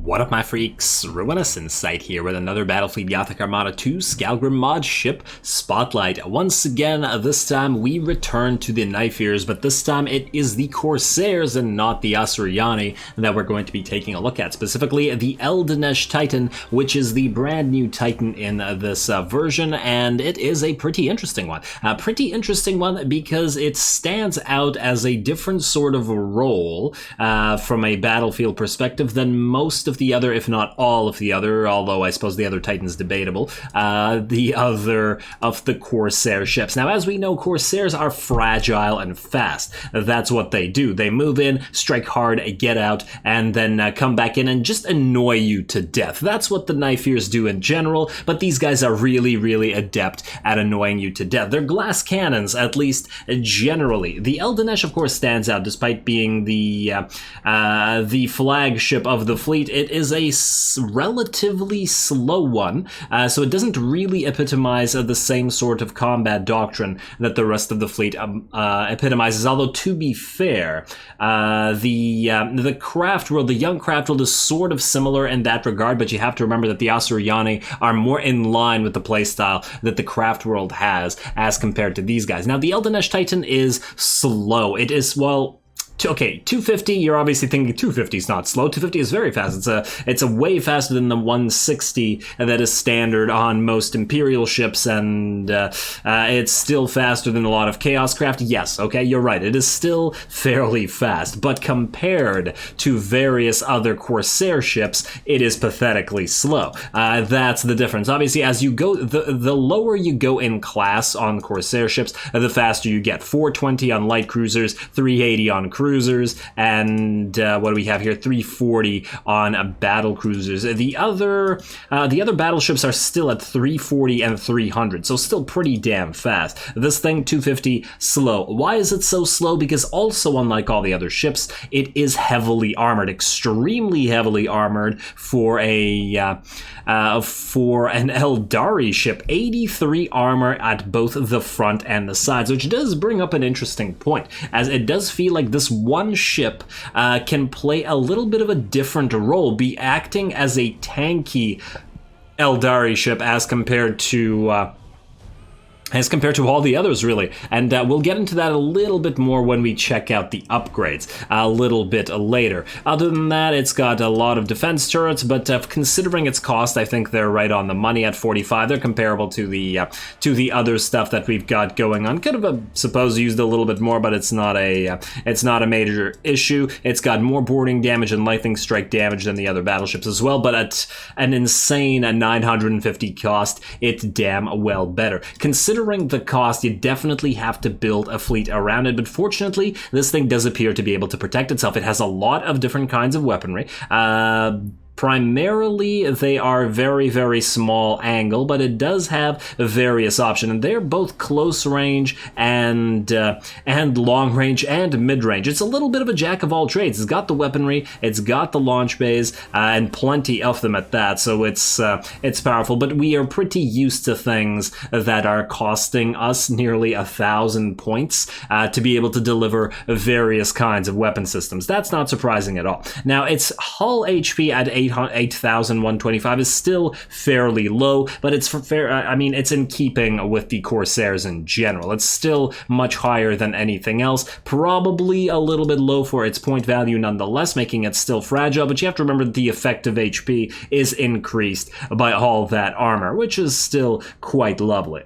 What up, my freaks? Ruinous Insight here with another Battlefleet Gothic Armada 2 Skalgrim Mod ship Spotlight. Once again, this time we return to the Knifeers, but this time it is the Corsairs and not the Asuryani that we're going to be taking a look at. Specifically, the El-Dinesh Titan, which is the brand new Titan in this version, and it is a pretty interesting one. A pretty interesting one because it stands out as a different sort of role from a battlefield perspective than most of the other, if not all of the other, although I suppose the other Titan's debatable, the other of the Corsair ships. Now, as we know, Corsairs are fragile and fast. That's what they do. They move in, strike hard, get out, and then come back in and just annoy you to death. That's what the Knifeers do in general, but these guys are really, really adept at annoying you to death. They're glass cannons, at least generally. The El-Dinesh, of course, stands out despite being the flagship of the fleet. It is a relatively slow one, so it doesn't really epitomize the same sort of combat doctrine that the rest of the fleet epitomizes. Although, to be fair, the craft world, the young craft world, is sort of similar in that regard, but you have to remember that the Asuryani are more in line with the playstyle that the craft world has as compared to these guys. Now, the El-Dinesh Titan is slow. It is, well... Okay, 250, you're obviously thinking 250 is not slow. 250 is very fast. It's a way faster than the 160 that is standard on most Imperial ships, and it's still faster than a lot of Chaos craft. Yes, okay, you're right. It is still fairly fast, but compared to various other Corsair ships, it is pathetically slow. That's the difference. Obviously, as you go, the lower you go in class on Corsair ships, the faster you get. 420 on light cruisers, 380 on cruisers, and what do we have here? 340 on battle cruisers. The other battleships are still at 340 and 300, so still pretty damn fast. This thing, 250, slow. Why is it so slow? Because also, unlike all the other ships, it is heavily armored, extremely heavily armored for an Eldari ship. 83 armor at both the front and the sides, which does bring up an interesting point, as it does feel like this one ship can play a little bit of a different role, be acting as a tanky Eldari ship as compared to all the others, really. And we'll get into that a little bit more when we check out the upgrades a little bit later. Other than that, it's got a lot of defense turrets, but considering its cost, I think they're right on the money at 45. They're comparable to the other stuff that we've got going on. Could have, suppose, used a little bit more, but it's not a major issue. It's got more boarding damage and lightning strike damage than the other battleships as well, but at an insane 950 cost, it's damn well better. Considering the cost, you definitely have to build a fleet around it, but fortunately, this thing does appear to be able to protect itself. It has a lot of different kinds of weaponry. Primarily, they are very, very small angle, but it does have various options, and they're both close range and long range and mid range. It's a little bit of a jack of all trades. It's got the weaponry, it's got the launch bays, and plenty of them at that. So it's powerful. But we are pretty used to things that are costing us nearly 1,000 points to be able to deliver various kinds of weapon systems. That's not surprising at all. Now, its hull HP at 8,125 is still fairly low, but it's fair. I mean, it's in keeping with the Corsairs in general. It's still much higher than anything else. Probably a little bit low for its point value nonetheless, making it still fragile, but you have to remember that the effective HP is increased by all that armor, which is still quite lovely.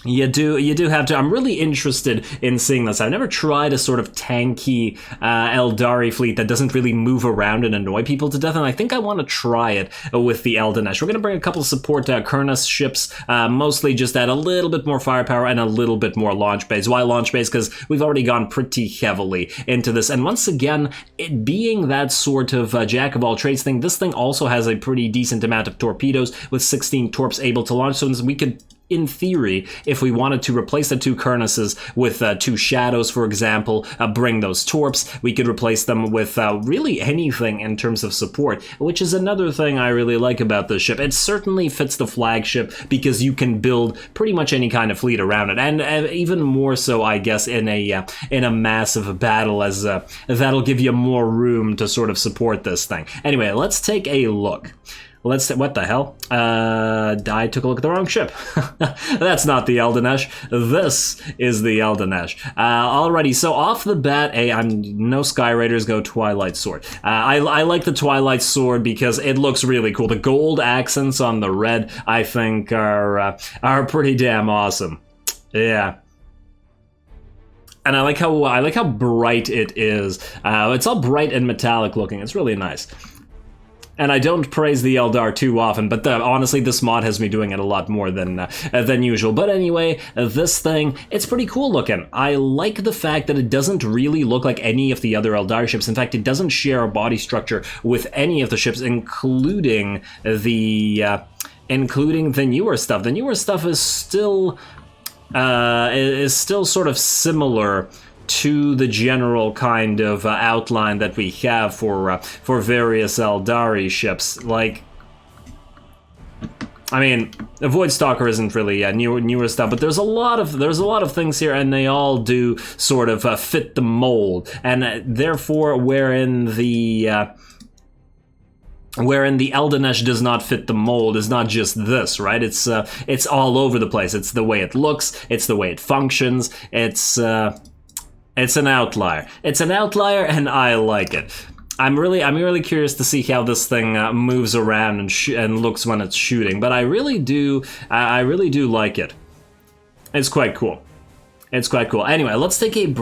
You do have to. I'm really interested in seeing this. I've never tried a sort of tanky Eldari fleet that doesn't really move around and annoy people to death, and I think I want to try it with the El-Dinesh. We're going to bring a couple support Kurnas ships, mostly just add a little bit more firepower and a little bit more launch bays. Why launch bays? Because we've already gone pretty heavily into this, and once again, it being that sort of jack of all trades thing, this thing also has a pretty decent amount of torpedoes with 16 torps able to launch, so we could in theory, if we wanted to replace the 2 Kernesses with 2 Shadows, for example, bring those Torps, we could replace them with really anything in terms of support, which is another thing I really like about this ship. It certainly fits the flagship because you can build pretty much any kind of fleet around it, and even more so, I guess, in a massive battle, as that'll give you more room to sort of support this thing. Anyway, let's take a look. What the hell? I took a look at the wrong ship. That's not the El-Dinesh. This is the El-Dinesh. Alrighty, so off the bat, I'm no Sky Raiders, go Twilight Sword. I like the Twilight Sword because it looks really cool. The gold accents on the red, I think, are pretty damn awesome. Yeah. And I like how bright it is. It's all bright and metallic looking. It's really nice. And I don't praise the Eldar too often, but honestly, this mod has me doing it a lot more than usual. But anyway, this thing, it's pretty cool looking. I like the fact that it doesn't really look like any of the other Eldar ships. In fact, it doesn't share a body structure with any of the ships, including the newer stuff. The newer stuff is still sort of similar to the general kind of outline that we have for various Eldari ships. Like, I mean, the Voidstalker isn't really newer stuff, but there's a lot of things here, and they all do sort of fit the mold, and therefore, wherein the El-Dinesh does not fit the mold is not just this, right? It's all over the place. It's the way it looks. It's the way it functions. It's an outlier. It's an outlier, and I like it. I'm really curious to see how this thing moves around and looks when it's shooting. But I really do like it. It's quite cool. It's quite cool. Anyway, let's take a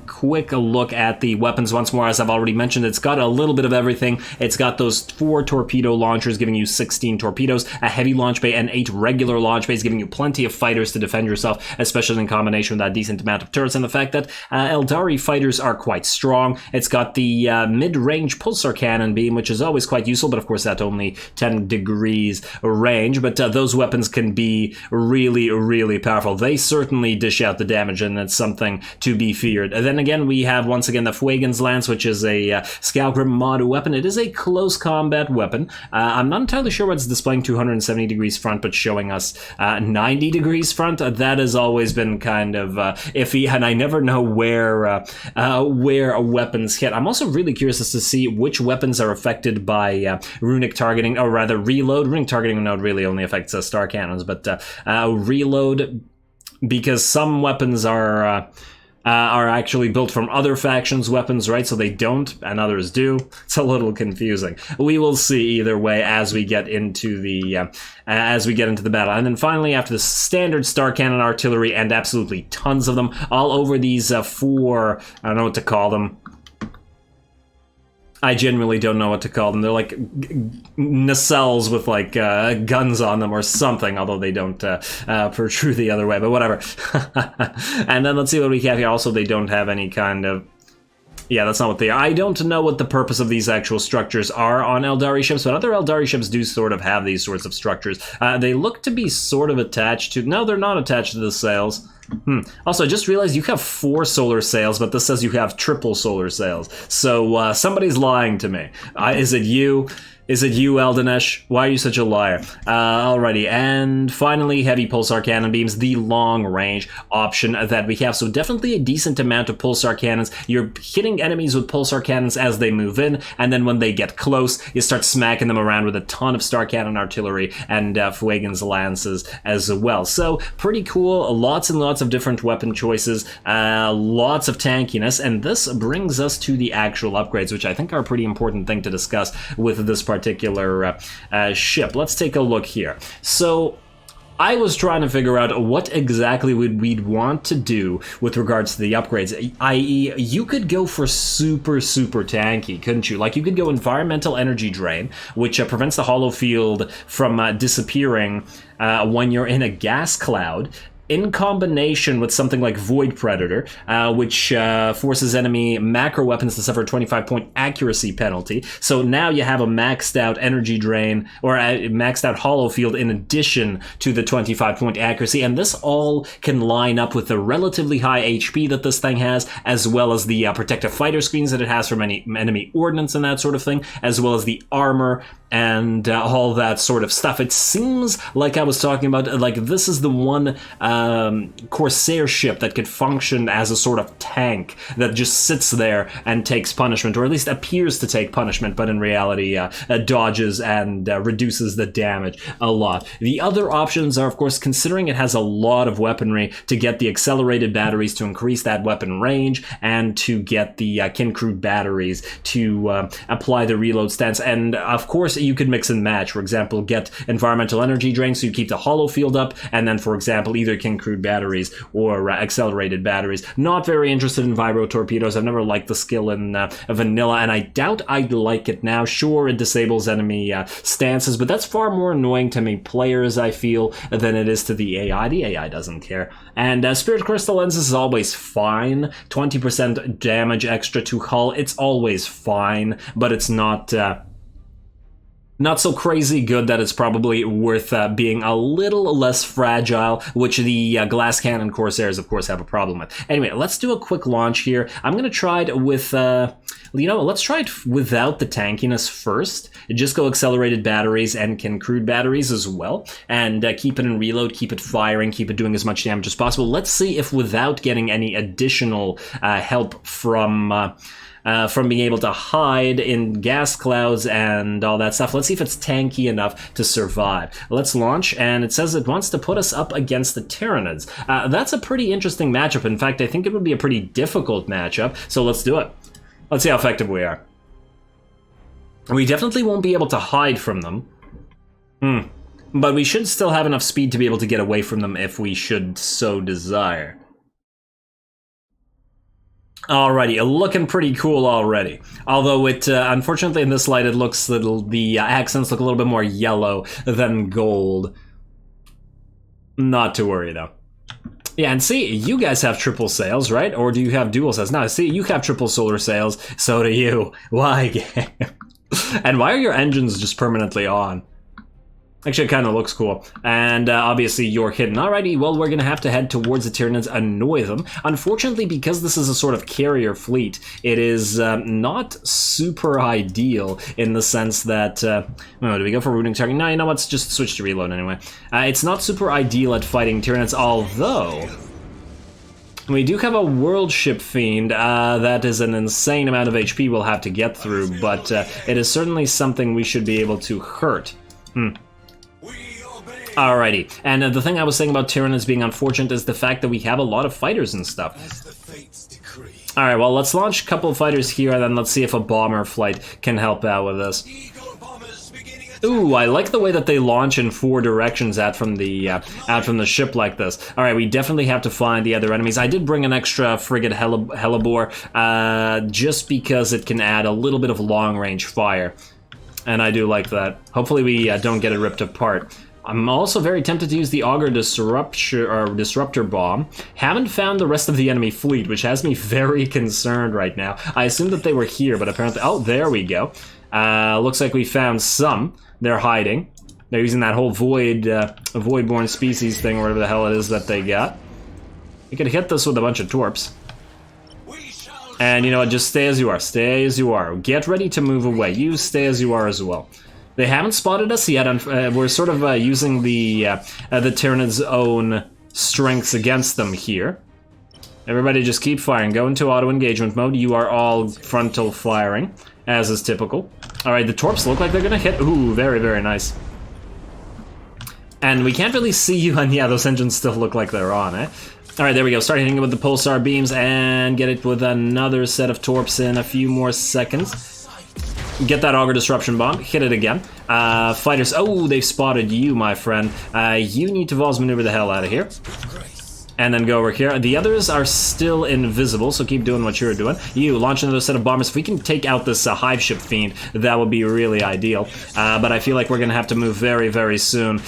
quick look at the weapons once more. As I've already mentioned, it's got a little bit of everything. It's got those 4 torpedo launchers giving you 16 torpedoes, a heavy launch bay, and 8 regular launch bays, giving you plenty of fighters to defend yourself, especially in combination with that decent amount of turrets, and the fact that Eldari fighters are quite strong. It's got the mid-range pulsar cannon beam, which is always quite useful, but of course at only 10 degrees range. But those weapons can be really, really powerful. They certainly dish out the damage, and it's something to be feared. And then again, we have once again the Fuegin's Lance, which is a Skalgrim Mod weapon. It is a close combat weapon. I'm not entirely sure what's displaying 270 degrees front, but showing us 90 degrees front. That has always been kind of iffy, and I never know where weapons hit. I'm also really curious as to see which weapons are affected by runic targeting, or rather reload. Runic targeting node really only affects star cannons, but reload, because some weapons are actually built from other factions' weapons, right? So they don't, and others do. It's a little confusing. We will see either way as we get into the battle. And then finally, after the standard star cannon artillery, and absolutely tons of them, all over these 4, I don't know what to call them. I genuinely don't know what to call them. They're like nacelles with like guns on them or something, although they don't protrude the other way, but whatever. And then let's see what we have here. Also, they don't have any kind of... Yeah, that's not what they are. I don't know what the purpose of these actual structures are on Eldari ships, but other Eldari ships do sort of have these sorts of structures. They look to be sort of attached to... No, they're not attached to the sails. Also, I just realized you have 4 solar sails, but this says you have triple solar sails. So somebody's lying to me. Is it you? Is it you, El-Dinesh? Why are you such a liar? Alrighty, and finally, heavy pulsar cannon beams, the long-range option that we have. So definitely a decent amount of pulsar cannons. You're hitting enemies with pulsar cannons as they move in, and then when they get close, you start smacking them around with a ton of star cannon artillery and Fuegin's lances as well. So pretty cool. Lots and lots of different weapon choices, lots of tankiness, and this brings us to the actual upgrades, which I think are a pretty important thing to discuss with this particular ship. Let's take a look here. So I was trying to figure out what exactly we'd want to do with regards to the upgrades, i.e. you could go for super tanky, couldn't you? Like, you could go environmental energy drain, which prevents the hollow field from disappearing when you're in a gas cloud. in combination with something like Void Predator, which forces enemy macro weapons to suffer a 25-point accuracy penalty. So now you have a maxed out energy drain, or a maxed out hollow field in addition to the 25-point accuracy, and this all can line up with the relatively high HP that this thing has, as well as the protective fighter screens that it has from any enemy ordnance and that sort of thing, as well as the armor and all that sort of stuff. It seems like I was talking about, like, this is the one Corsair ship that could function as a sort of tank that just sits there and takes punishment, or at least appears to take punishment, but in reality dodges and reduces the damage a lot. The other options are, of course, considering it has a lot of weaponry, to get the accelerated batteries to increase that weapon range, and to get the Kin-Crude batteries to apply the reload stance. And of course, you could mix and match. For example, get environmental energy drain, so you keep the hollow field up, and then, for example, either Kin-Crude batteries or accelerated batteries. Not very interested in vibro torpedoes. I've never liked the skill in vanilla, and I doubt I'd like it now. Sure, it disables enemy stances, but that's far more annoying to me players, I feel, than it is to the AI. The AI doesn't care. And Spirit Crystal lenses is always fine. 20% damage extra to hull, it's always fine, but it's not so crazy good that it's probably worth being a little less fragile, which the glass cannon Corsairs, of course, have a problem with. Anyway, let's do a quick launch here. I'm going to try it with, let's try it without the tankiness first. Just go accelerated batteries and Kin-Crude batteries as well, and keep it in reload, keep it firing, keep it doing as much damage as possible. Let's see if, without getting any additional help from being able to hide in gas clouds and all that stuff, let's see if it's tanky enough to survive. Let's launch, and it says it wants to put us up against the Tyranids. That's a pretty interesting matchup. In fact, I think it would be a pretty difficult matchup, so let's do it. Let's see how effective we are. We definitely won't be able to hide from them. But we should still have enough speed to be able to get away from them if we should so desire. Alrighty, looking pretty cool already. Although it, unfortunately in this light, it looks the accents look a little bit more yellow than gold. Not to worry though. Yeah, and see, you guys have triple sails, right? Or do you have dual sails? No, see, you have triple solar sails, so do you. Why, game? And why are your engines just permanently on? Actually, it kind of looks cool. And obviously, you're hidden. Alrighty, well, we're going to have to head towards the Tyranids, annoy them. Unfortunately, because this is a sort of carrier fleet, it is not super ideal in the sense that... do we go for routing target? No, you know what? Let's just switch to reload anyway. It's not super ideal at fighting Tyranids, although... we do have a World Ship Fiend. That is an insane amount of HP we'll have to get through, but it is certainly something we should be able to hurt. Alrighty, and the thing I was saying about Tyranids being unfortunate is the fact that we have a lot of fighters and stuff. Alright, well, let's launch a couple of fighters here, and then let's see if a bomber flight can help out with this. Ooh, I like the way that they launch in 4 directions out from the ship like this. Alright, we definitely have to find the other enemies. I did bring an extra frigate Hellebore, just because it can add a little bit of long-range fire. And I do like that. Hopefully we don't get it ripped apart. I'm also very tempted to use the Augur Disruptor Bomb. Haven't found the rest of the enemy fleet, which has me very concerned right now. I assumed that they were here, but apparently... oh, there we go. Looks like we found some. They're hiding. They're using that whole Voidborn species thing, or whatever the hell it is that they got. You could hit this with a bunch of torps. And you know what, just stay as you are. Stay as you are. Get ready to move away. You stay as you are as well. They haven't spotted us yet. We're sort of using the Tyranids' own strengths against them here. Everybody just keep firing. Go into auto-engagement mode. You are all frontal firing, as is typical. Alright, the torps look like they're gonna hit. Ooh, very, very nice. And we can't really see you, and yeah, those engines still look like they're on, eh? Alright, there we go. Start hitting it with the pulsar beams, and get it with another set of torps in a few more seconds. Get that Augur Disruption Bomb, hit it again. Fighters, oh, they've spotted you, my friend. You need to Vols maneuver the hell out of here. And then go over here. The others are still invisible, so keep doing what you're doing. You, launch another set of bombers. If we can take out this Hive Ship Fiend, that would be really ideal. But I feel like we're gonna have to move very, very soon.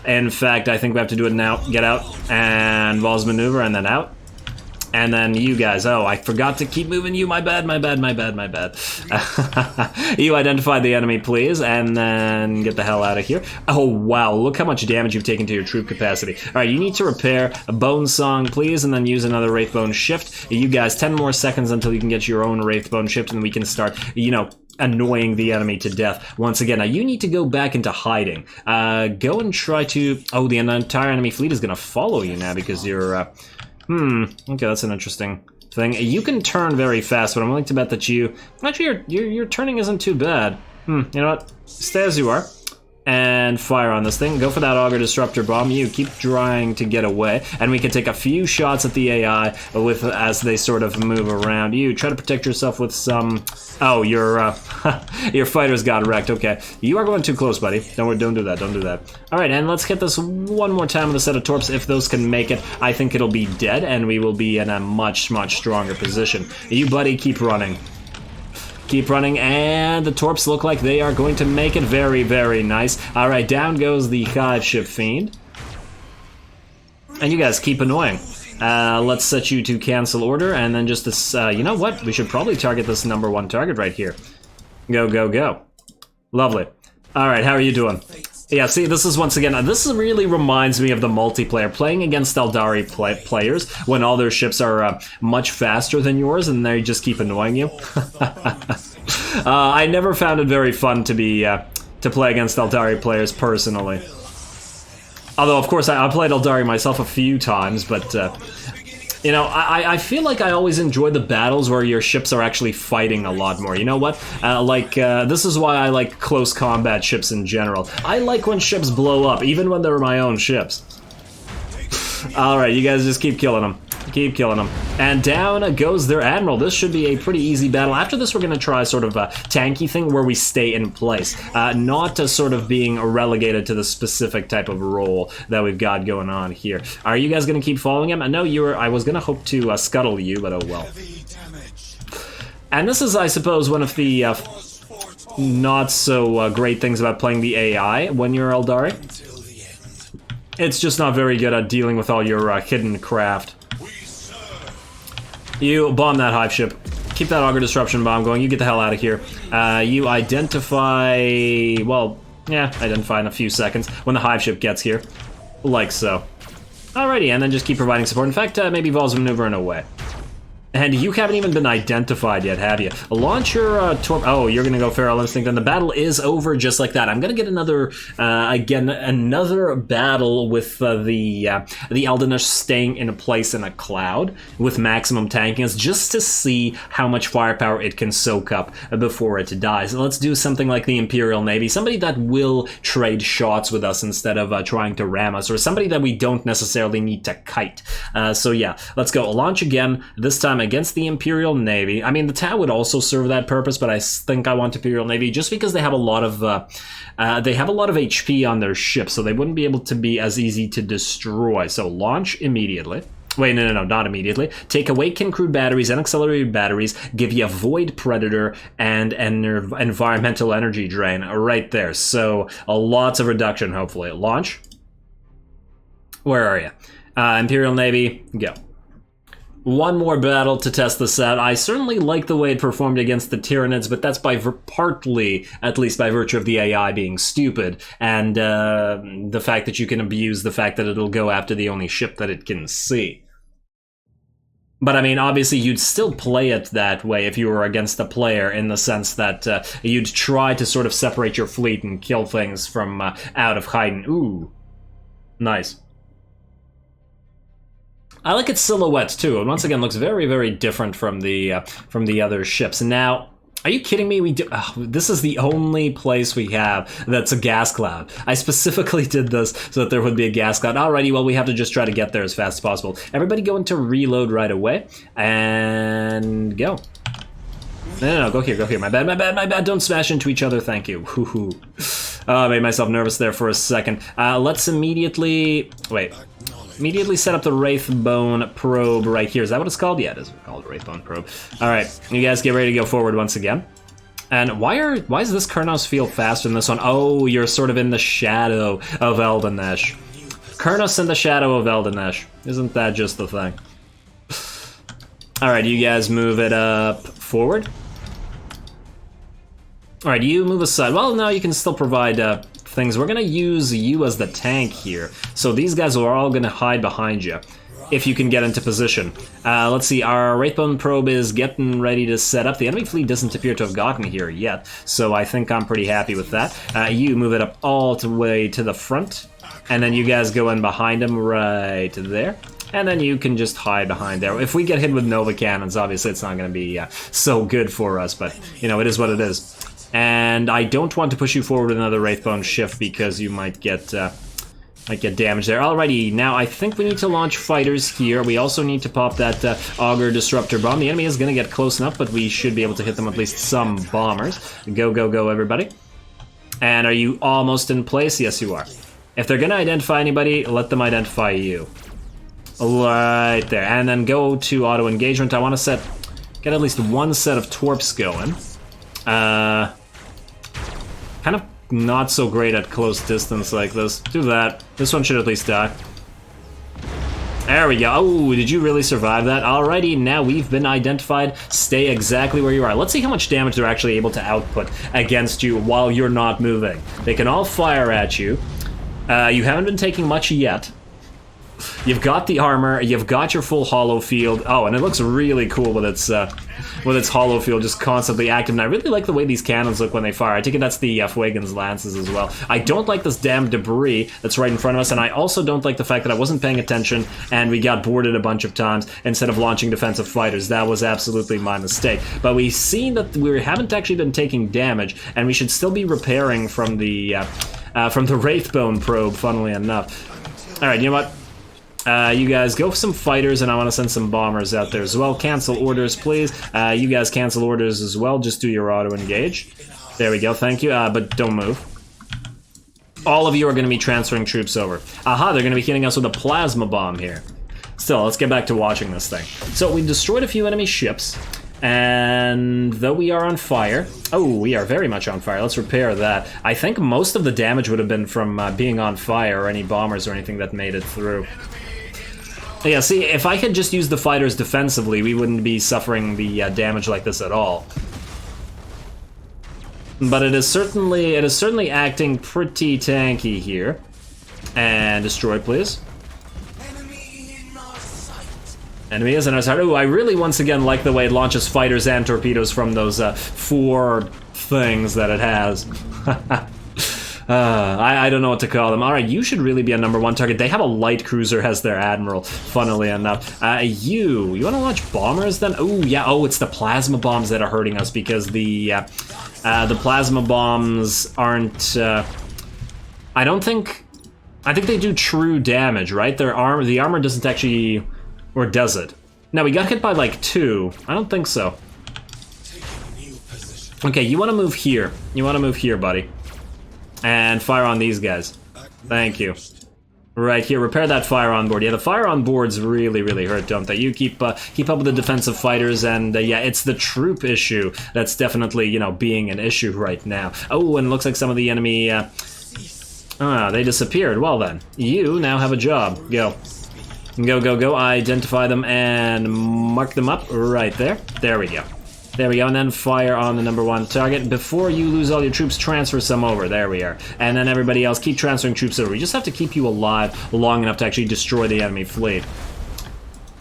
In fact, I think we have to do it now. Get out, and Vols maneuver, and then out. And then you guys, oh, I forgot to keep moving you, my bad. You identify the enemy, please, and then get the hell out of here. Oh, wow, look how much damage you've taken to your troop capacity. All right, you need to repair a Bone Song, please, and then use another Wraithbone Shift. You guys, 10 more seconds until you can get your own Wraithbone Shift, and we can start, you know, annoying the enemy to death once again. Now, you need to go back into hiding. Go and try to... Oh, the entire enemy fleet is going to follow you now because you're... okay, that's an interesting thing. You can turn very fast, but I'm willing to bet that you... Actually, your turning isn't too bad. You know what? Stay as you are. And fire on this thing. Go for that Auger Disruptor Bomb. You keep trying to get away. And we can take a few shots at the AI with as they sort of move around. You try to protect yourself with some... Oh, your fighters got wrecked. Okay. You are going too close, buddy. Don't do that. Don't do that. All right, and let's hit this one more time with a set of torps. If those can make it, I think it'll be dead, and we will be in a much, much stronger position. You, buddy, keep running. Keep running, and the torps look like they are going to make it. Very, very nice. All right, down goes the Hive Ship Fiend. And you guys keep annoying. Let's set you to cancel order, and then just this, you know what? We should probably target this #1 target right here. Go, go, go. Lovely. All right, how are you doing? Yeah, see, this is once again, this really reminds me of the multiplayer, playing against Eldari players when all their ships are much faster than yours and they just keep annoying you. I never found it very fun to be, to play against Eldari players personally. Although, of course, I played Eldari myself a few times, but, you know, I feel like I always enjoy the battles where your ships are actually fighting a lot more. You know what? This is why I like close combat ships in general. I like when ships blow up, even when they're my own ships. Alright, you guys just keep killing them. Keep killing them. And down goes their admiral. This should be a pretty easy battle. After this, we're going to try sort of a tanky thing where we stay in place. Not sort of being relegated to the specific type of role that we've got going on here. Are you guys going to keep following him? No, I was going to hope to scuttle you, but oh well. And this is, I suppose, one of the not so great things about playing the AI when you're Eldari. It's just not very good at dealing with all your hidden craft. You bomb that hive ship. Keep that Auger Disruption Bomb going. You get the hell out of here. You identify... Well, yeah, identify in a few seconds when the hive ship gets here. Like so. Alrighty, and then just keep providing support. In fact, maybe Vols maneuvering away. And you haven't even been identified yet, have you? Launch your torp... Oh, you're gonna go Feral Instinct, and the battle is over just like that. I'm gonna get another, again, another battle with the El-Dinesh staying in a place in a cloud with maximum tankiness, just to see how much firepower it can soak up before it dies. Let's do something like the Imperial Navy, somebody that will trade shots with us instead of trying to ram us, or somebody that we don't necessarily need to kite. So yeah, let's go. Launch again, this time against the Imperial Navy. I mean, the TAW would also serve that purpose, but I think I want Imperial Navy just because they have a lot of HP on their ship, so they wouldn't be able to be as easy to destroy. So launch immediately. Wait, no, not immediately. Take Awakened Crude Batteries and Accelerated Batteries, give you a Void Predator and an Environmental Energy Drain right there. So lots of reduction, hopefully. Launch. Where are you? Imperial Navy, go. One more battle to test this out. I certainly like the way it performed against the Tyranids, but that's by partly, at least by virtue of the AI being stupid, and the fact that you can abuse the fact that it'll go after the only ship that it can see. But I mean, obviously you'd still play it that way if you were against a player, in the sense that you'd try to sort of separate your fleet and kill things from out of hiding. Ooh, nice. I like its silhouette too, and once again looks very, very different from the other ships. Now, are you kidding me? This is the only place we have that's a gas cloud. I specifically did this so that there would be a gas cloud. Alrighty, well, we have to just try to get there as fast as possible. Everybody go into reload right away, and go. No, go here. My bad. Don't smash into each other, thank you. Hoo-hoo. I made myself nervous there for a second. Let's immediately... Wait. Immediately set up the Wraithbone Probe right here. Is that what it's called? Yeah, it is called Wraithbone Probe. Alright, you guys get ready to go forward once again. And why does this Kurnos feel faster than this one? Oh, you're sort of in the shadow of El-Dinesh. Kurnos in the shadow of El-Dinesh. Isn't that just the thing? Alright, you guys move it up forward. Alright, you move aside. Well, no, you can still provide things. We're gonna use you as the tank here. So these guys are all gonna hide behind you, if you can get into position. Let's see, our Wraithbone probe is getting ready to set up. The enemy fleet doesn't appear to have gotten here yet, so I think I'm pretty happy with that. You move it up all the way to the front, and then you guys go in behind them right there. And then you can just hide behind there. If we get hit with Nova Cannons, obviously it's not going to be so good for us, but, you know, it is what it is. And I don't want to push you forward with another Wraithbone shift because you might get damaged there. Alrighty, now I think we need to launch fighters here. We also need to pop that Augur Disruptor Bomb. The enemy is going to get close enough, but we should be able to hit them with at least some bombers. Go, go, go, everybody. And are you almost in place? Yes, you are. If they're going to identify anybody, let them identify you. Right there, and then go to auto engagement. I want to get at least one set of torps going. Kind of not so great at close distance like this. Do that. This one should at least die. There we go. Oh, did you really survive that? Alrighty, now we've been identified. Stay exactly where you are. Let's see how much damage they're actually able to output against you while you're not moving. They can all fire at you. You haven't been taking much yet. You've got the armor, you've got your full hollow field. Oh, and it looks really cool with its hollow field just constantly active. And I really like the way these cannons look when they fire. I take it that's the Fuegan's lances as well. I don't like this damn debris that's right in front of us, and I also don't like the fact that I wasn't paying attention and we got boarded a bunch of times instead of launching defensive fighters. That was absolutely my mistake. But we've seen that we haven't actually been taking damage, and we should still be repairing from the Wraithbone probe, funnily enough. Alright, you know what? You guys go for some fighters, and I want to send some bombers out there as well. Cancel orders, please. You guys cancel orders as well. Just do your auto-engage. There we go, thank you, but don't move. All of you are going to be transferring troops over. Aha, they're going to be hitting us with a plasma bomb here. Still, let's get back to watching this thing. So, we destroyed a few enemy ships, and though we are on fire... Oh, we are very much on fire. Let's repair that. I think most of the damage would have been from being on fire, or any bombers or anything that made it through. Yeah, see, if I had just used the fighters defensively, we wouldn't be suffering the damage like this at all. But it is certainly acting pretty tanky here. And destroy, please. Enemy is in our sight. Ooh, I really once again like the way it launches fighters and torpedoes from those 4 things that it has. I don't know what to call them. Alright, you should really be a #1 target. They have a light cruiser as their admiral, funnily enough. You want to launch bombers then? Oh, yeah, it's the plasma bombs that are hurting us because the plasma bombs aren't... I think they do true damage, right? The armor doesn't actually... Or does it? No, we got hit by like 2. I don't think so. Okay, you want to move here. You want to move here, buddy. And fire on these guys. Thank you. Right here, repair that fire on board. Yeah, the fire on boards really, really hurt, don't they? You keep up with the defensive fighters, and yeah, it's the troop issue that's definitely, you know, being an issue right now. Oh, and it looks like some of the enemy, they disappeared. Well then, you now have a job. Go. Go, go, go. Identify them and mark them up right there. There we go. There we go, and then fire on the #1 target. Before you lose all your troops, transfer some over. There we are. And then everybody else, keep transferring troops over. We just have to keep you alive long enough to actually destroy the enemy fleet.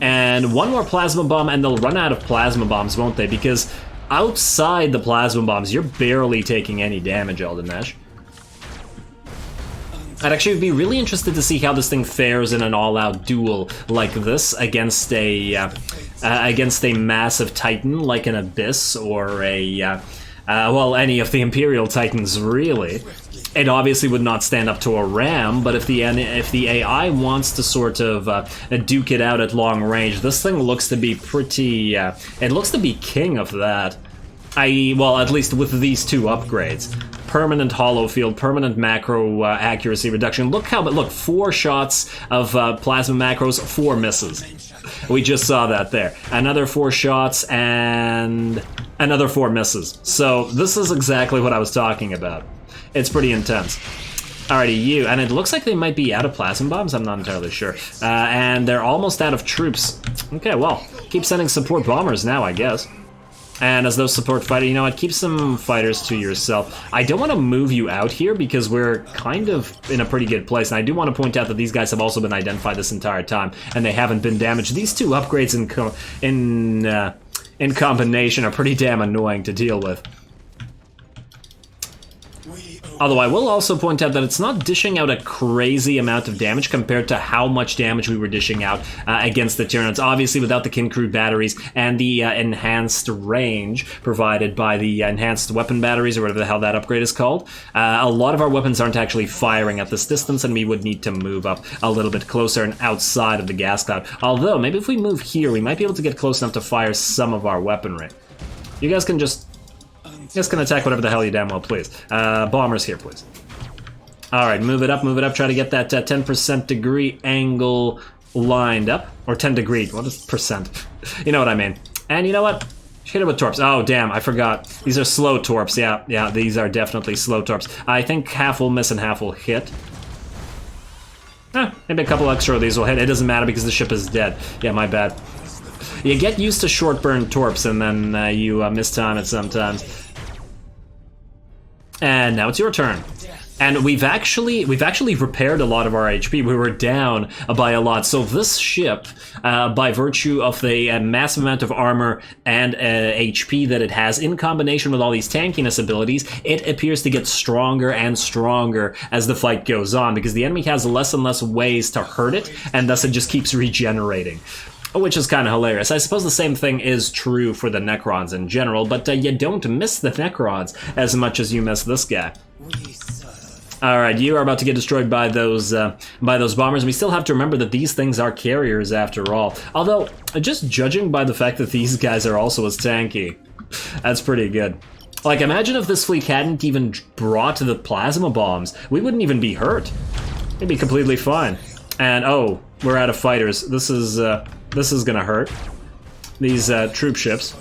And one more plasma bomb, and they'll run out of plasma bombs, won't they? Because outside the plasma bombs, you're barely taking any damage, El-Dinesh. I'd actually be really interested to see how this thing fares in an all-out duel like this against a massive titan like an Abyss or well, any of the Imperial Titans, really. It obviously would not stand up to a ram, but if the AI wants to sort of duke it out at long range, this thing looks to be pretty... it looks to be king of that. Well, at least with these 2 upgrades. Permanent hollow field, permanent macro accuracy reduction. Look 4 shots of plasma macros, 4 misses. We just saw that there. Another 4 shots and another 4 misses. So this is exactly what I was talking about. It's pretty intense. Alrighty, you, and it looks like they might be out of plasma bombs, I'm not entirely sure. And they're almost out of troops. Okay, well, keep sending support bombers now, I guess. And as those support fighters, you know what, keep some fighters to yourself. I don't want to move you out here because we're kind of in a pretty good place. And I do want to point out that these guys have also been identified this entire time, and they haven't been damaged. These 2 upgrades in combination are pretty damn annoying to deal with. Although I will also point out that it's not dishing out a crazy amount of damage compared to how much damage we were dishing out against the Tyranids. Obviously, without the Kin Crude batteries and the enhanced range provided by the enhanced weapon batteries, or whatever the hell that upgrade is called, a lot of our weapons aren't actually firing at this distance, and we would need to move up a little bit closer and outside of the gas cloud. Although, maybe if we move here, we might be able to get close enough to fire some of our weaponry. You guys can just can attack whatever the hell you damn well please. Bombers here, please. Alright, move it up, try to get that 10% degree angle lined up. Or 10 degree, what is percent? You know what I mean. And you know what? Hit it with torps. Oh, damn, I forgot. These are slow torps, yeah, these are definitely slow torps. I think half will miss and half will hit. Maybe a couple extra of these will hit. It doesn't matter because the ship is dead. Yeah, my bad. You get used to short burn torps and then you mistime it sometimes. And now it's your turn. And we've actually repaired a lot of our HP. We were down by a lot. So this ship, by virtue of the massive amount of armor and HP that it has, in combination with all these tankiness abilities, it appears to get stronger and stronger as the fight goes on, because the enemy has less and less ways to hurt it, and thus it just keeps regenerating. Which is kind of hilarious. I suppose the same thing is true for the Necrons in general, but you don't miss the Necrons as much as you miss this guy. Alright, you are about to get destroyed by those bombers. We still have to remember that these things are carriers after all. Although, just judging by the fact that these guys are also as tanky, that's pretty good. Like, imagine if this fleet hadn't even brought the plasma bombs. We wouldn't even be hurt. We'd be completely fine. And, oh, we're out of fighters. This is gonna hurt. These troop ships.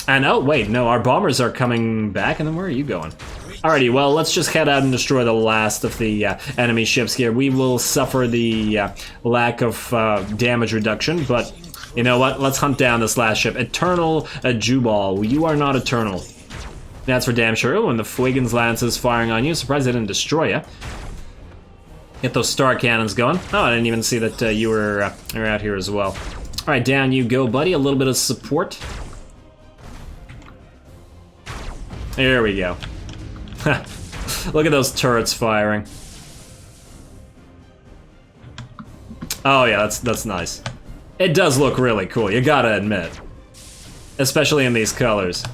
And oh wait, no, our bombers are coming back, and then where are you going? Alrighty, well, let's just head out and destroy the last of the enemy ships here. We will suffer the lack of damage reduction, but you know what? Let's hunt down this last ship. Eternal Jubal. You are not eternal. That's for damn sure. Oh, and the Fuegan's Lances firing on you. Surprised they didn't destroy you. Get those star cannons going. Oh, I didn't even see that you were out here as well. All right, down you go, buddy. A little bit of support. There we go. Look at those turrets firing. Oh yeah, that's nice. It does look really cool, you gotta admit. Especially in these colors.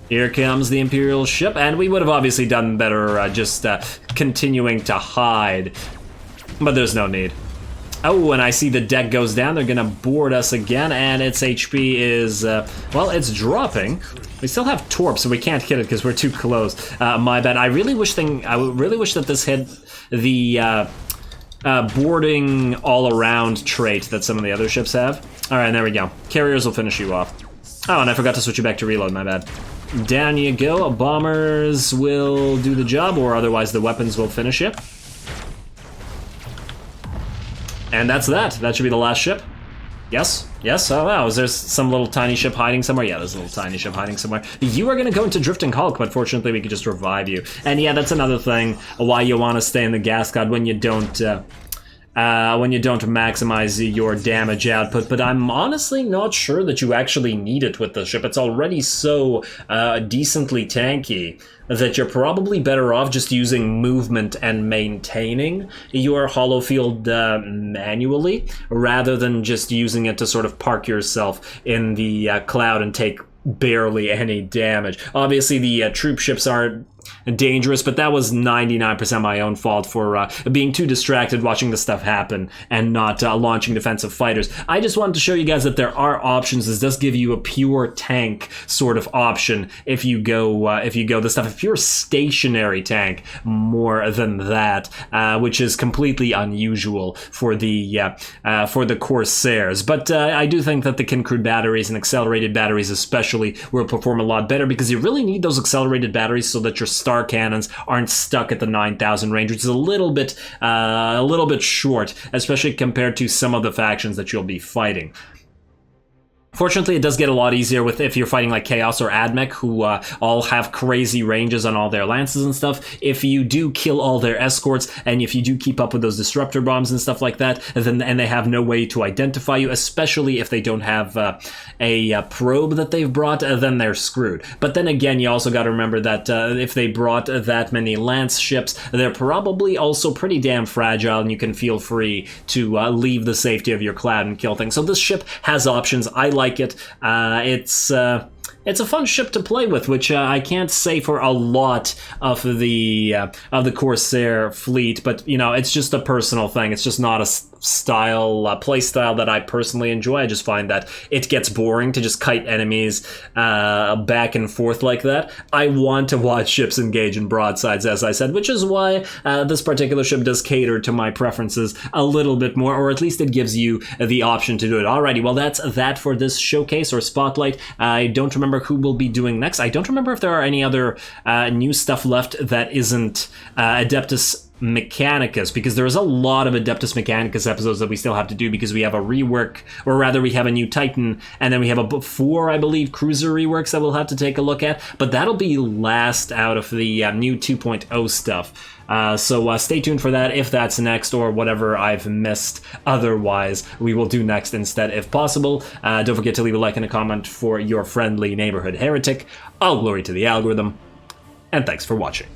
Here comes the Imperial ship, and we would have obviously done better just continuing to hide, but there's no need. Oh, and I see the deck goes down. They're gonna board us again, and its HP is, well, it's dropping. We still have torps, so we can't hit it because we're too close. My bad. I really wish that this hit the boarding all around trait that some of the other ships have. All right, there we go. Carriers will finish you off. Oh, and I forgot to switch you back to reload. My bad. Down you go. Bombers will do the job, or otherwise the weapons will finish it. And that's that. That should be the last ship. Yes? Yes? Oh wow, is there some little tiny ship hiding somewhere? Yeah, there's a little tiny ship hiding somewhere. You are gonna go into Drifting Hulk, but fortunately we could just revive you. And yeah, that's another thing why you want to stay in the gas cloud when you don't maximize your damage output, but I'm honestly not sure that you actually need it with the ship. It's already so decently tanky that you're probably better off just using movement and maintaining your hollow field manually, rather than just using it to sort of park yourself in the cloud and take barely any damage. Obviously the troop ships are dangerous, but that was 99% my own fault for being too distracted watching the stuff happen and not launching defensive fighters. I just wanted to show you guys that there are options. This does give you a pure tank sort of option if you go the stuff, a pure stationary tank more than that, which is completely unusual for the Corsairs. But I do think that the Kincrude batteries and accelerated batteries especially will perform a lot better, because you really need those accelerated batteries so that your star cannons aren't stuck at the 9,000 range, which is a little bit short, especially compared to some of the factions that you'll be fighting. Fortunately, it does get a lot easier if you're fighting like Chaos or Admech, who all have crazy ranges on all their lances and stuff. If you do kill all their escorts, and if you do keep up with those disruptor bombs and stuff like that, and they have no way to identify you, especially if they don't have a probe that they've brought, then they're screwed. But then again, you also got to remember that if they brought that many lance ships, they're probably also pretty damn fragile, and you can feel free to leave the safety of your cloud and kill things. So this ship has options. I like it. It's a fun ship to play with, which I can't say for a lot of the Corsair fleet, but you know, it's just a personal thing. It's just not a play style that I personally enjoy. I just find that it gets boring to just kite enemies back and forth like that. I want to watch ships engage in broadsides, as I said, which is why this particular ship does cater to my preferences a little bit more, or at least it gives you the option to do it. Alrighty, well, that's that for this showcase or spotlight. I don't remember who we'll be doing next. I don't remember if there are any other new stuff left that isn't Adeptus Mechanicus, because there is a lot of Adeptus Mechanicus episodes that we still have to do, because we have a rework, or rather we have a new Titan, and then we have 4, I believe, cruiser reworks that we'll have to take a look at, but that'll be last out of the new 2.0 stuff. So stay tuned for that if that's next, or whatever I've missed otherwise we will do next instead if possible. Don't forget to leave a like and a comment for your friendly neighborhood heretic. All glory to the algorithm, and thanks for watching.